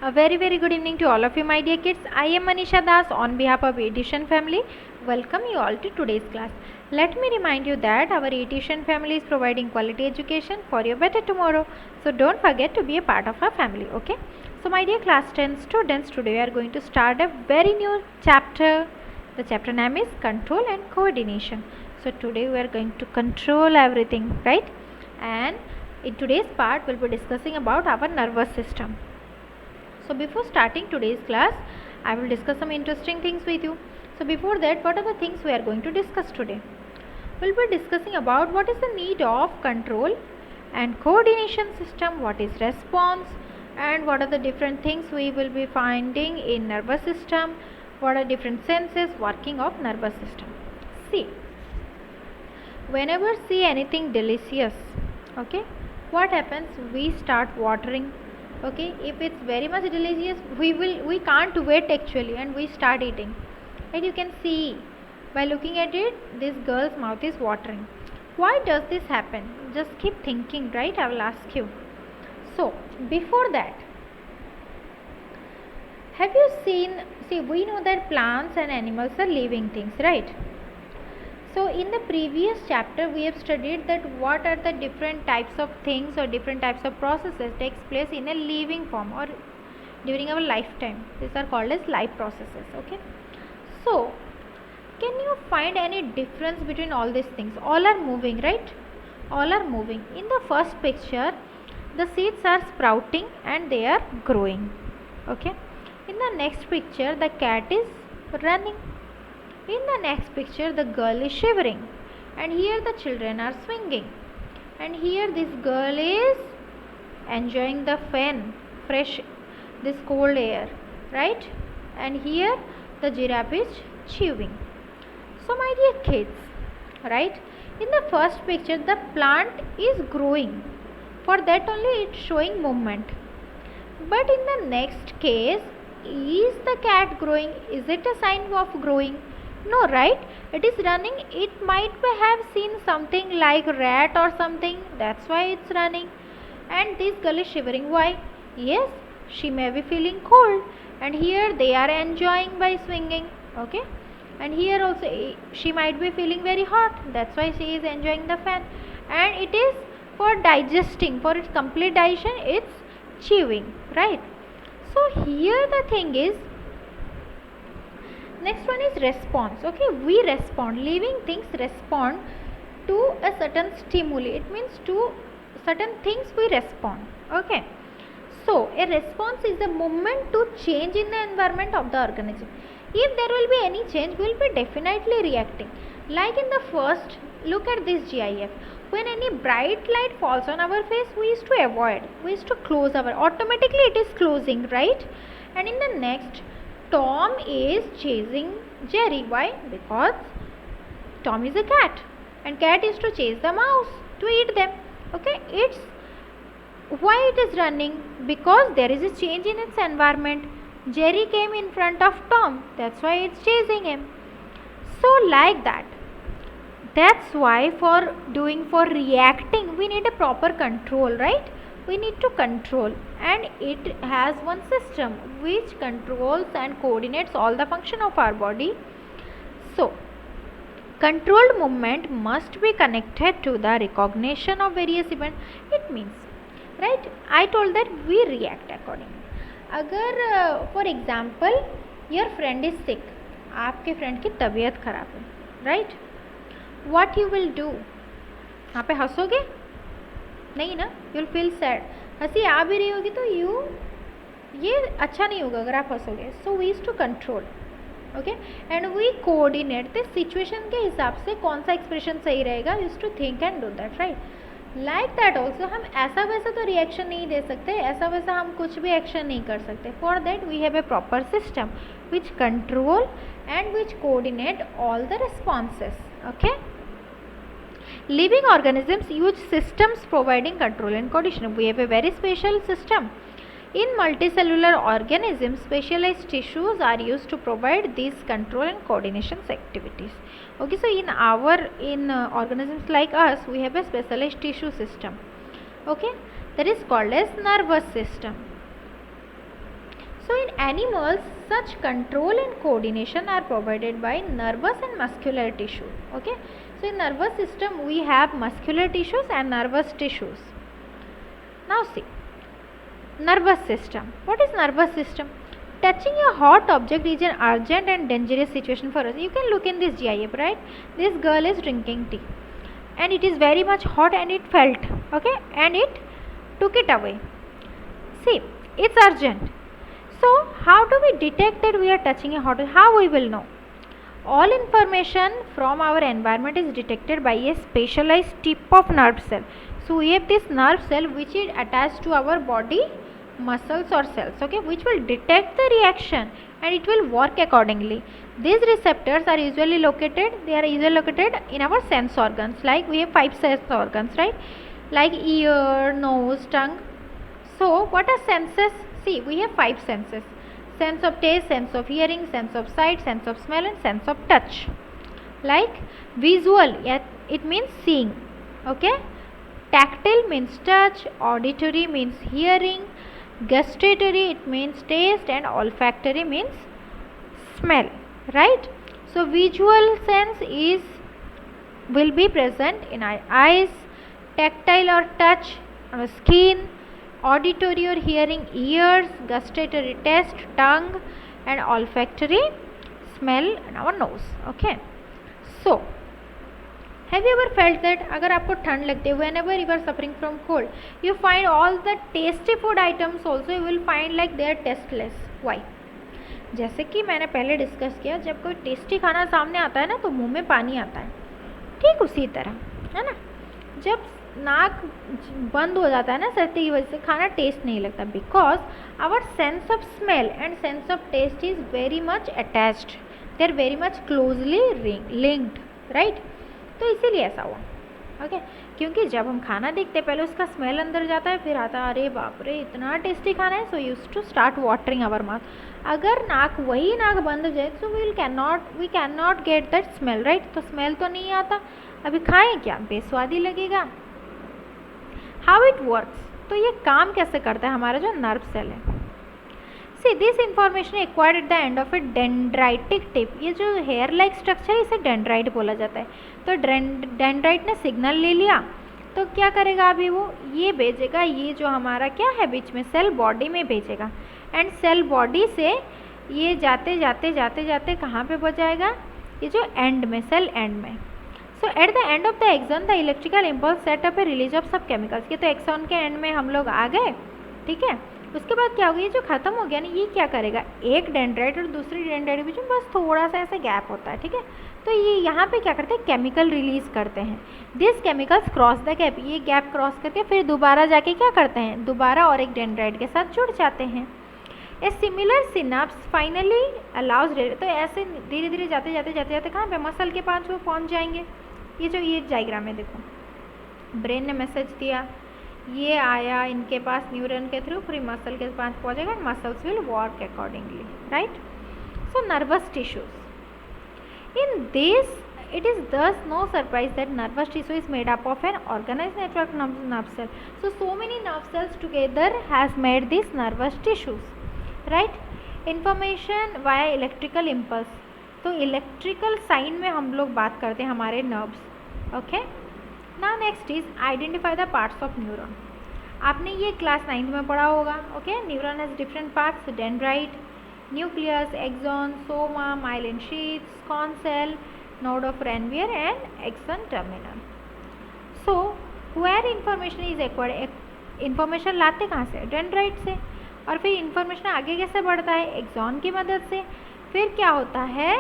A very good evening to all of you, my dear kids. I am Manisha Das on behalf of Edition family. Welcome you all to today's class. Let me remind you that our Edition family is providing quality education for your better tomorrow. So don't forget to be a part of our family, okay? So my dear class 10 students, today we are going to start a very new chapter. The chapter name is Control and Coordination. So today we are going to control everything, right? And in today's part, we'll be discussing about our nervous system. So before starting today's class, I will discuss some interesting things with you. So before that, what are the things we are going to discuss today? We'll be discussing about what is the need of control and coordination system, what is response, and what are the different things we will be finding in nervous system, what are different senses working of nervous system. See, whenever see anything delicious, okay, what happens? We start watering. Okay, if it's very much delicious, we can't wait actually, and we start eating. And you can see by looking at it, this girl's mouth is watering. Why does this happen? Just keep thinking, right? I will ask you. So before that, have you seen, see, we know that plants and animals are living things, right? So in the previous chapter we have studied that what are the different types of things or different types of processes takes place in a living form or during our lifetime. These are called as life processes, okay? So can you find any difference between all these things? All are moving, right? All are moving. In the first picture, the seeds are sprouting and they are growing, okay? In the next picture, the cat is running. In the next picture, the girl is shivering, and here the children are swinging, and here this girl is enjoying the fan, fresh, this cold air, right? And here the giraffe is chewing. So my dear kids, right, in the first picture the plant is growing, for that only it's showing movement. But in the next case, is the cat growing? Is it a sign of growing? No, right? It is running. It might have seen something like rat or something. That's why it's running. And this girl is shivering. Why? Yes, she may be feeling cold. And here they are enjoying by swinging. Okay? And here also she might be feeling very hot. That's why she is enjoying the fan. And it is for digesting. For its complete digestion, it's chewing. Right? So here the thing is, next one is response. Okay, we respond, living things respond to a certain stimuli. It means to certain things we respond. Okay, so a response is a movement to change in the environment of the organism. If there will be any change, we will be definitely reacting. Like in the first, look at this GIF. When any bright light falls on our face, we used to avoid, we used to close our, automatically it is closing, right? And in the next, Tom is chasing Jerry. Why? Because Tom is a cat, and cat is to chase the mouse to eat them. Okay, it's why it is running, because there is a change in its environment. Jerry came in front of Tom, that's why it's chasing him. So like that. That's why for reacting we need a proper control, right? We need to control, and it has one system which controls and coordinates all the function of our body. So controlled movement must be connected to the recognition of various events. It means, right, I told that we react accordingly. अगर for example your friend is sick, आपके friend की तबीयत खराब है, right? What you will do? यहाँ पे हंसोगे नहीं ना? You will feel sad. हंसी आ भी रही होगी तो ये अच्छा नहीं होगा अगर आप हंसोगे. So we used to control, okay, and we coordinate the situation के हिसाब से कौन सा expression सही रहेगा. We used to think and do that, right? Like that also, हम ऐसा वैसा तो reaction नहीं दे सकते, ऐसा वैसा हम कुछ भी action नहीं कर सकते. For that we have a proper system which control and which coordinate all the responses. Okay. Living organisms use systems providing control and coordination. We have a very special system. In multicellular organisms, specialized tissues are used to provide these control and coordination activities. Okay, so in organisms like us, we have a specialized tissue system. Okay, that is called as nervous system. animals, such control and coordination are provided by nervous and muscular tissue. Okay, so in nervous system we have muscular tissues and nervous tissues. Now see, nervous system. What is nervous system? Touching a hot object is an urgent and dangerous situation for us. You can look in this GIF, right? This girl is drinking tea and it is very much hot and it felt, okay, and it took it away. See, it's urgent. So how do we detect that we are touching a hot object? How we will know? All information from our environment is detected by a specialized tip of nerve cell. So we have this nerve cell which is attached to our body muscles or cells, okay, which will detect the reaction and it will work accordingly. These receptors are usually located in our sense organs. Like we have 5 sense organs, right? Like ear, nose, tongue. So what are senses? See, we have 5 senses: sense of taste, sense of hearing, sense of sight, sense of smell, and sense of touch. Like visual, it means seeing, okay. Tactile means touch, auditory means hearing, gustatory it means taste, and olfactory means smell, right? So visual sense will be present in our eyes, tactile or touch on the skin, auditory or hearing ears, gustatory taste tongue, and olfactory smell in our nose. Okay, so have you ever felt that अगर आपको ठंड लगती है, whenever you are suffering from cold, you find all the tasty food items also you will find like they are tasteless. Why? जैसे कि मैंने पहले discuss किया, जब कोई टेस्टी खाना सामने आता है ना तो मुंह में पानी आता है, ठीक उसी तरह है ना, जब नाक बंद हो जाता है ना सर्दी की वजह से, खाना टेस्ट नहीं लगता, because our sense of smell and sense of taste is very much attached, they are very much closely linked, right? तो इसीलिए ऐसा हुआ, ओके क्योंकि जब हम खाना देखते हैं पहले उसका स्मेल अंदर जाता है, फिर आता है अरे बाप रे इतना टेस्टी खाना है, so use to start watering our mouth. अगर वही नाक बंद हो जाए तो we can not get that smell, right? तो स्मेल तो नहीं आता, अभी खाएं क्या, बेस्वादी लगेगा. हाउ इट वर्क्स, तो ये काम कैसे करता है हमारा जो नर्व सेल है. See this information acquired eight the end of A dendritic tip. ये जो हेयर लाइक स्ट्रक्चर है इसे डेंड्राइट बोला जाता है. तो डेंड्राइट ने सिग्नल ले लिया तो क्या करेगा, अभी वो ये भेजेगा, ये जो हमारा क्या है बीच में सेल बॉडी में भेजेगा, एंड सेल बॉडी से ये जाते जाते जाते जाते कहाँ पे पहुँच जाएगा, ये जो एंड में, सेल एंड में. So at the end of the axon the electrical impulse set up a release of sub chemicals. ये तो एक्सॉन के एंड में हम लोग आ गए, ठीक है. उसके बाद क्या होगा, ये जो खत्म हो गया ना, ये क्या करेगा, एक डेंड्राइट और दूसरी डेंड्राइट के बीच में बस थोड़ा सा ऐसा गैप होता है, ठीक है. तो ये यहाँ पे क्या करते हैं, केमिकल रिलीज करते हैं. This chemicals cross the gap, ये गैप क्रॉस करके फिर दोबारा जाके क्या करते हैं, दोबारा और एक डेंड्राइट के साथ जुड़ जाते हैं. A similar synapse finally allows, तो ऐसे धीरे धीरे जाते जाते जाते जाते कहाँ पे, मसल के पास वो पहुँच जाएंगे. ये जो ये डायग्राम है देखो, ब्रेन ने मैसेज दिया, ये आया इनके पास न्यूरॉन के थ्रू, फिर मसल के पास पहुँचेगा, muscles will work accordingly, right. So nervous tissues, in this it is thus no surprise that nervous tissue is made up of an organized network of nerve cells. So many nerve cells together has made these nervous tissues, right. Information via electrical impulse, तो electrical sign में हम लोग बात करते हैं हमारे nerves, okay. Now next is identify the parts of neuron. आपने ये क्लास 9th में पढ़ा होगा, okay. Neuron has different parts, dendrite, nucleus, axon, soma, myelin sheaths, corn cell, node of Ranvier and axon terminal. So where information is acquired, information लाते कहाँ से, dendrite से, और फिर information आगे कैसे बढ़ता है, एक्सॉन की मदद से, फिर क्या होता है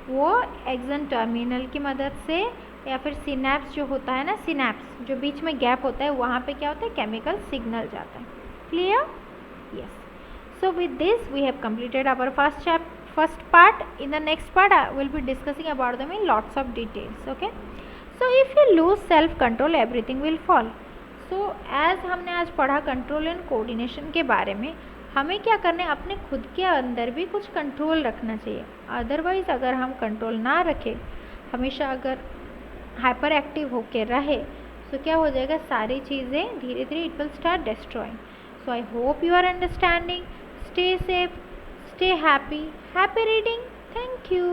वो एक्सन टर्मिनल की मदद से, या फिर सिनैप्स जो होता है ना, सिनैप्स जो बीच में गैप होता है वहाँ पे क्या होता है, केमिकल सिग्नल जाता है. Clear? Yes. So with this we have completed our first part. In the next part I will be discussing about them in lots of details, okay. So if you lose self control everything will fall. So as हमने आज पढ़ा control and coordination के बारे में, हमें क्या करना है, अपने खुद के अंदर भी कुछ कंट्रोल रखना चाहिए. अदरवाइज़ अगर हम कंट्रोल ना रखें, हमेशा अगर हाइपर एक्टिव होके रहे, तो क्या हो जाएगा, सारी चीज़ें धीरे धीरे it will start destroying. So I hope you are understanding. Stay safe, stay happy. Happy reading. Thank you.